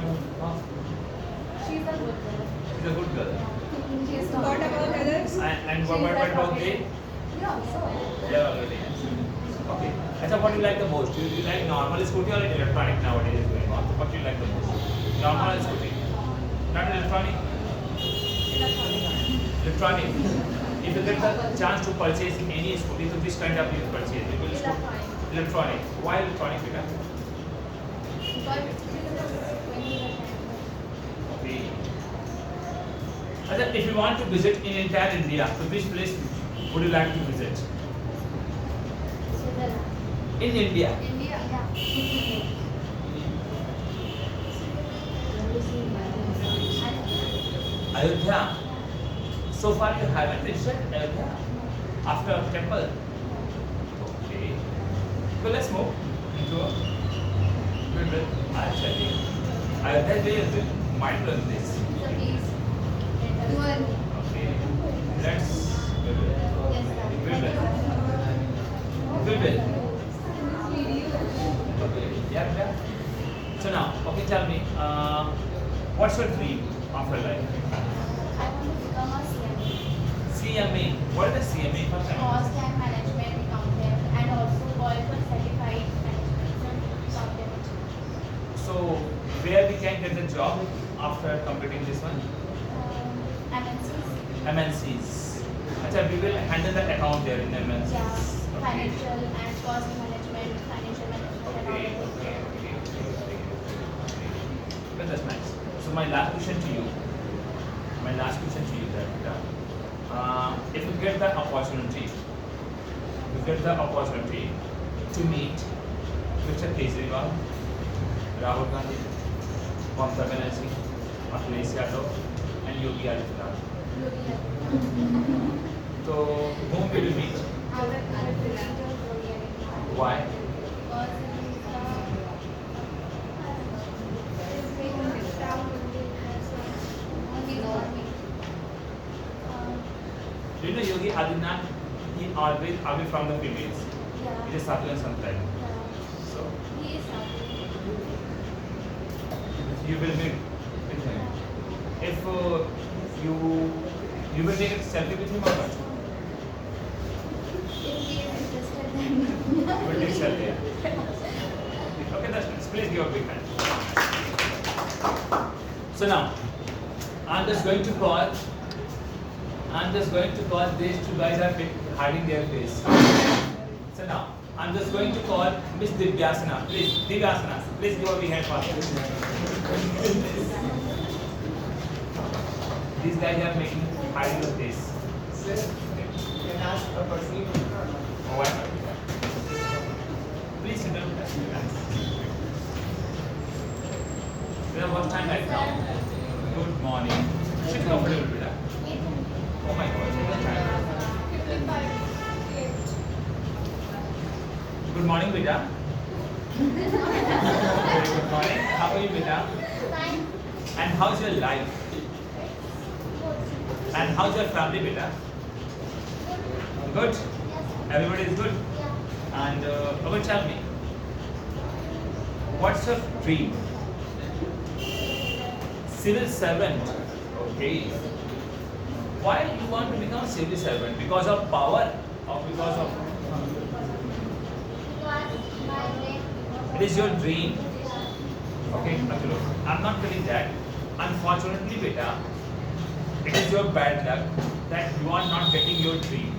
She's a good girl. She's a good girl. She is What about others? And what about they? Yeah, so. They are already. Okay. Acha, what do you like the most? Do you like normal scooty or electronic nowadays is going on? So what do you like the most? Normal scooty. Not electronic? Electronic. Electronic. If you get the chance to purchase any scooty, so which kind of you will purchase? You will Electronic. electronic. Why electronic, beta? Because when you Okay. If you want to visit in entire India, so which place would you like to visit? Switzerland. In India. India. Yeah. Ayodhya. So far you haven't visited Ayodhya after temple. Okay. Well, let's move into a good bit. I'll tell you. Ayodhya is mind blowing this. So please. You are. Okay. Let's. Yes, We will. sir. We will. Okay. Yeah, yeah. So now, okay, tell me, what's your dream of your life? I want to become a CMA. CMA. What is the CMA? First time. Cost and management accountant and also Qualified certified management accountant. So, where we can get the job after completing this one? MNCs. MNCs. Achha, we will handle the account there in MNCs. Yeah. Okay. Financial and cost management, financial management and Okay, all. okay, okay. Well, that's nice. So my last question to you. My last question to you that if you get the opportunity, to meet Mr. Kejriwal, Rahul Gandhi, Mamata Banerjee, Akhilesh Yadav, and Yogi Adityanath. So whom will you meet? I will present your Yogi Adityanath. Why? Because he's not me. Do you know Yogi Adityanath? He always away from the females. Yeah. He is Sadhu and Santai. Yeah. So He is not me. you will meet with him. If you will take a selfie with him or not? If he is interested, then You will take selfie. Okay, that's nice. Please give a big hand. So now, I'm just going to call these two guys are hiding their face. So now, I'm just going to call Miss Divyasana. Please, Divyasana. Please give a big hand for her. These guys are making hiding the face. Sir, can I ask a personal question or not? Oh, why not? Please sit down. We have what time right now? Good morning. Sit comfortable, beta. Oh my God. What time? Good morning, beta. Very good morning. How are you, beta? fine. And how's your life? And how's your family, beta? Good. Everybody is good. And Abhi, tell me, what's your dream? Civil servant. Okay. Why you want to become civil servant? Because of power or because of? It is your dream. Okay, Akhilo, I'm not telling that. Unfortunately, beta, it is your bad luck that you are not getting your dream.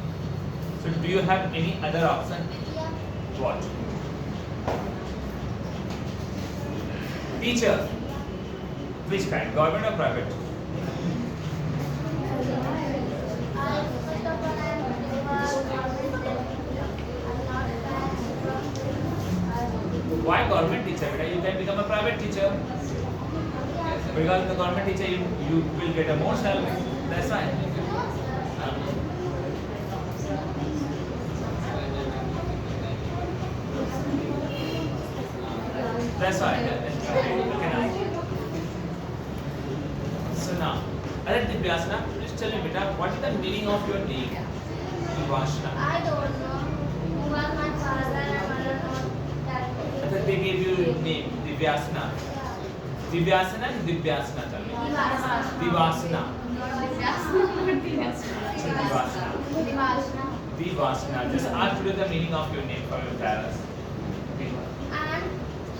So, do you have any other option? What? Teacher. Which kind? Government or private? Why government teacher? Beta, you can become a private teacher. Because in the government teacher, you will get a more salary. That's fine. That's fine. Okay, now. So now, Adat Divyasana, just tell me, beta, what is the meaning of your name? Divyasana. I don't know. Because my father and mother know that. Adat, they gave you name, Divyasana. Divyasana and Divyasana, tell me. Divasana. So Divasana. Divasana. Just ask today the meaning of your name from your parents. Okay. And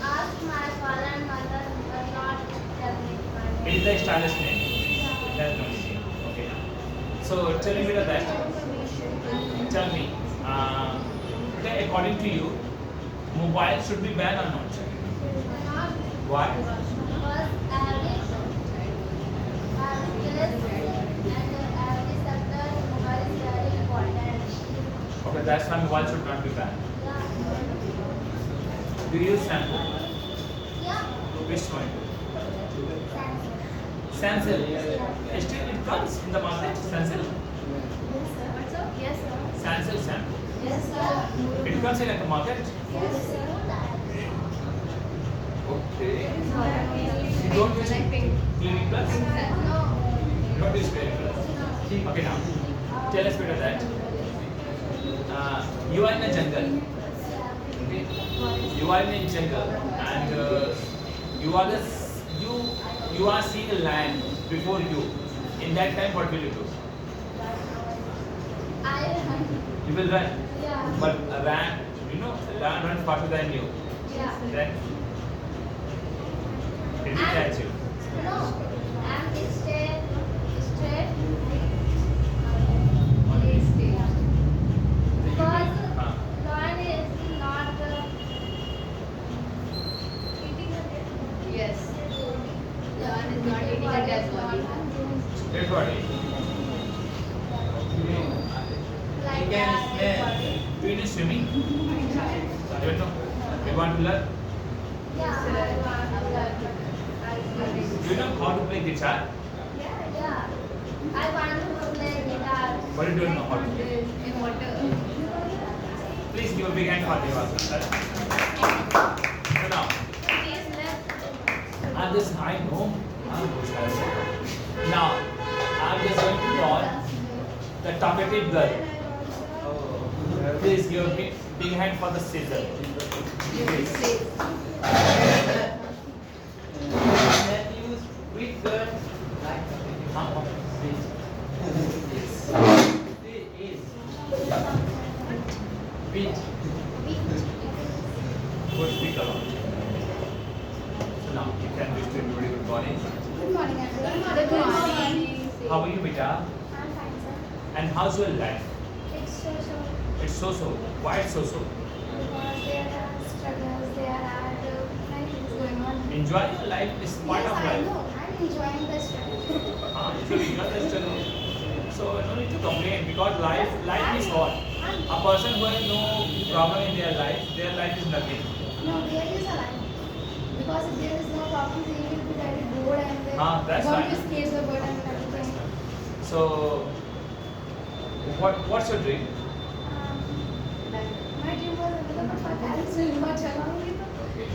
ask my father and mother not tell me my It is the stylish name. That's no meaning. Okay. So tell me that. Tell me. Okay, according to you, mobile should be banned or not? Why? Because average sector mobile is very important. Okay, that's why mobile should not be banned. Do you use shampoo? Yeah. Which one? Sensil. Still it comes in the market. Sensil. Yes, sir. Sensil shampoo. Yes, sir. It comes in the market. Yes, sir. Okay. You don't use Clinic Plus? No. You don't use Clinic Plus. Okay, now tell us better that. You are in a jungle. Okay. You are in a jungle and you are seeing a lion before you. In that time, what will you do? You will run. Yeah. But a lion, lion runs faster than you. Yeah. Then it will catch you. No. And straight. Because lion is not eating a dead body. Yes. Lion is not eating a dead body. Dead body. Like You can that, smell. dead body. Do you know swimming? You don't know? You want to learn? Yeah. Do you know how to play guitar? Yeah. I want to play guitar. But you don't know how to play. In water. Please give a big hand for Devas. So now, Please let. I know. Now, I'm just going to call the talkative girl. Please give a big hand for the scissor. Please. That use which girl like Huh? which Good speak along. So now, you can wish to everybody good morning. Good morning, everyone. Good morning. How are you, beta? I'm fine, sir. And how's your life? It's so. It's so-so. Why it's so-so? Because there are struggles, there are many things going on. Enjoy your life is part Yes, of I life. know. I'm enjoying the struggle. You should enjoy the struggle. So no need to complain because life is hard. A person who has no problem in their life is nothing. No, there is a line. Because if there is no problem, they will be very bored and they That's want right. to escape the burden and everything. So what's your dream? My dream was another, but my parents will not allow me to. Okay.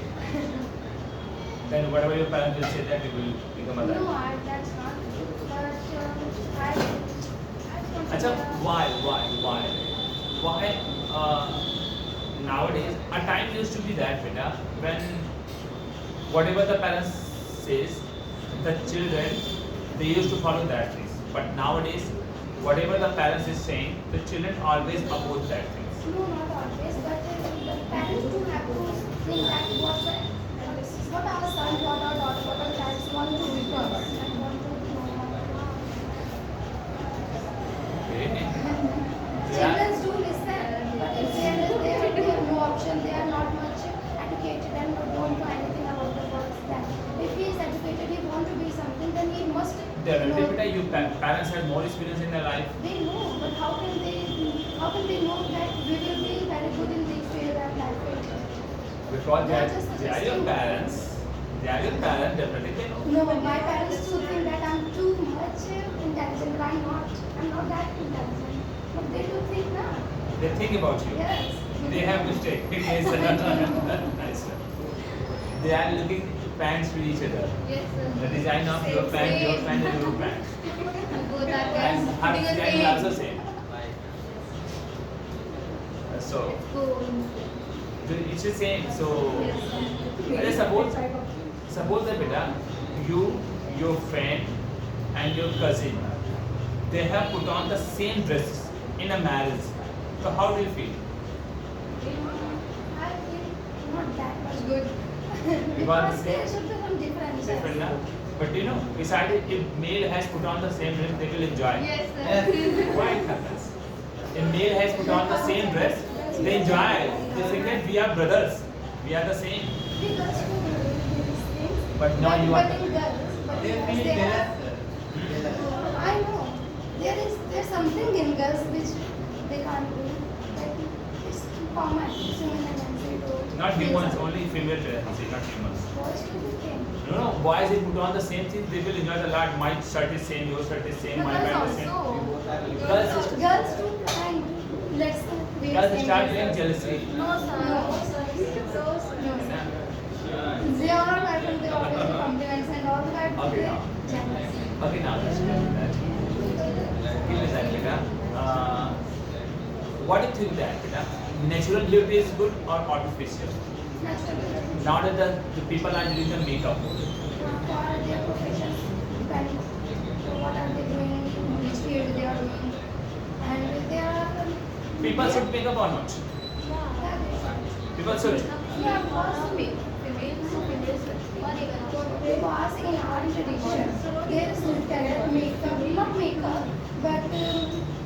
Then whatever your parents will say that you will become a No, life. that's not true. But I just want to Achha, be a- why? Nowadays, a time used to be that, beta, when whatever the parents says, the children, they used to follow that things. But nowadays, whatever the parents is saying, the children always oppose that things. No, not always, but the parents do have to think that what our son, what our daughter, what our child want to become and want to know. Okay. Children do listen, but if they have no option, they are not much educated and don't know anything about the world. That if he is educated, he want to be something, then he must Definitely, know. beta, your parents have more experience in their life. They know, but how can they know that we will be very good in this field and that field? Because They are just they are your suggesting. parents. They are your parents, definitely they know. No, my parents do think that I'm too much intelligent, but I'm not. I'm not that intelligent. But they do think that. They think about you. Yes. They have mistake. Yes. Nice one. They are looking pants with each other. Yes, sir. The design of your pant, your pant and your pant. Both are And guys her putting a design is also same. like So Cool. it's the same. So Yes, suppose that beta, you, your friend and your cousin, they have put on the same dresses in a marriage. So how do you feel? I feel not that much good. Because Because there should be some difference. Different, na? But you know, besides it, if male has put on the same dress, they will enjoy. Yes, sir. Why it happens? If male has put on the same dress, they enjoy. They think that we are brothers. We are the same. We girls too do these things. But now you are. But in girls, but They in feel girls, they jealous. have, I know. There's something in girls which they can't do. Like it's common. Women and men they do. Not humans, only female dress, not humans. Boys do the same. No, boys they put on the same thing, they will enjoy the lot. My shirt is same, your shirt is same, But my girls pant is same. also. Girls is- Girls do and let's wear Girls same start dress. feeling jealousy. No, sir. No, sir. So, no, sir. They are not right, they always do compliments and all that. Okay, they now. jealous. Okay, now let's get to that. Give me that, beta. What do you think that, beta? Natural beauty is good or artificial? Naturally. Now that the people are doing the makeup. What are their professions? Depends. So what are they doing? Which field they are doing? And they are. People should makeup or not? Yeah. People should. Yeah, because because in our tradition there is little makeup, not makeup, but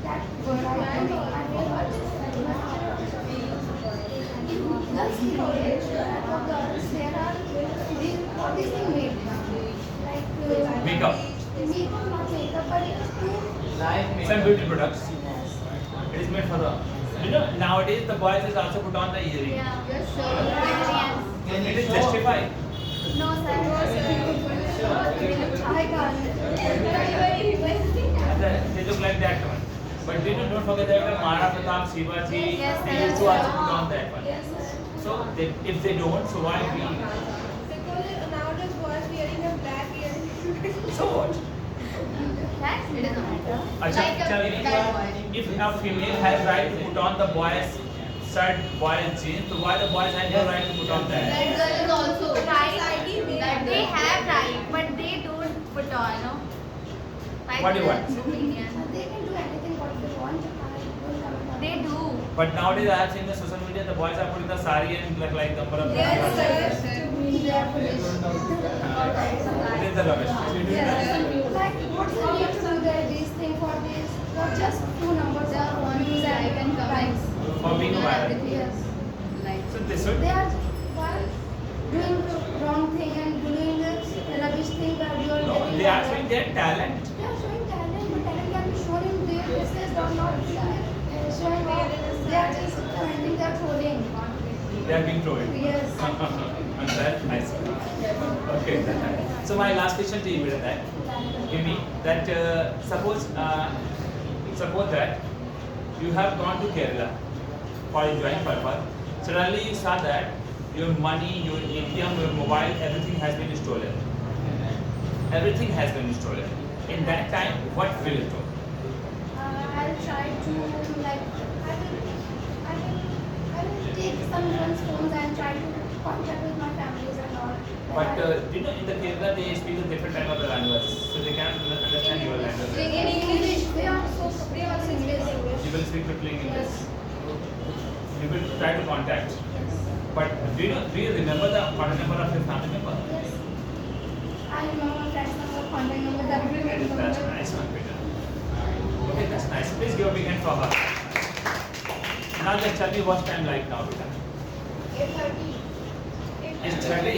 that word I don't know. I don't know what is girls village, for girls there are what is the made like Makeup. makeup, not makeup, but it's Some beauty products. It is made for the. You know, nowadays the boys is also put on the earring. Yeah. Yes, sir. It is justified. no sir. I can't. They look like that one. But you know, don't forget that Maharaja Pratap, Shivaji, Yes, they sir. used to also put on that one. Yes, sir. So if they don't, so why we? Because nowadays boys wearing a black earring. So what? That it doesn't matter. Acha, Like a tell me, guy boy. if a female has right to put on the boy's shirt, boy's jeans, so why the boys have no right to put on that? That girl is also Right. that they have right, but they don't put on, no? Like What do you want? opinion. They can do anything what they want. I don't have a They do. But nowadays I have seen the social media, the boys are putting the sari and look like the umbrella. Yes, sir. They are foolish. It is the rubbish. Like, what's the need to do these things for this? For just few numbers They of want to views like and comments. For being viral. Yes. Like So they should. They are while doing the wrong thing and doing the rubbish thing that you are No, getting they are viral. showing their talent. They are showing talent, but talent can be shown in their business or not showing off. They are just commenting, they are trolling. They are being trolled. Yes. And that I see. Okay. So my last question to you is that give me that suppose that you have gone to Kerala for enjoying purpose. Suddenly you saw that your money, your ATM, your mobile, everything has been stolen. Everything has been stolen. In that time, what will you do? I'll try to like I will take someone's phones and try to contact with my families and all. But you know, in the Kerala they speak a different type of the language, so they can't understand your language. in English, they are so they are English. You will speak quickly English. You will try to contact. But do you remember the contact number of your family member? Yes. I remember my friend's number, contact number, that will That's nice one, Peter. Okay, that's nice. Please give a big hand for her. Now just tell me what's time like now, Peter. 8:30. It's 30.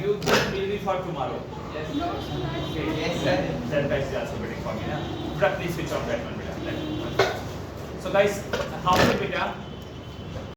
You will be for tomorrow. Yes. No, so not. Okay. Yes, sir. That guy is also waiting for me. Now, please switch off that one, Peter. So guys, how many Peter?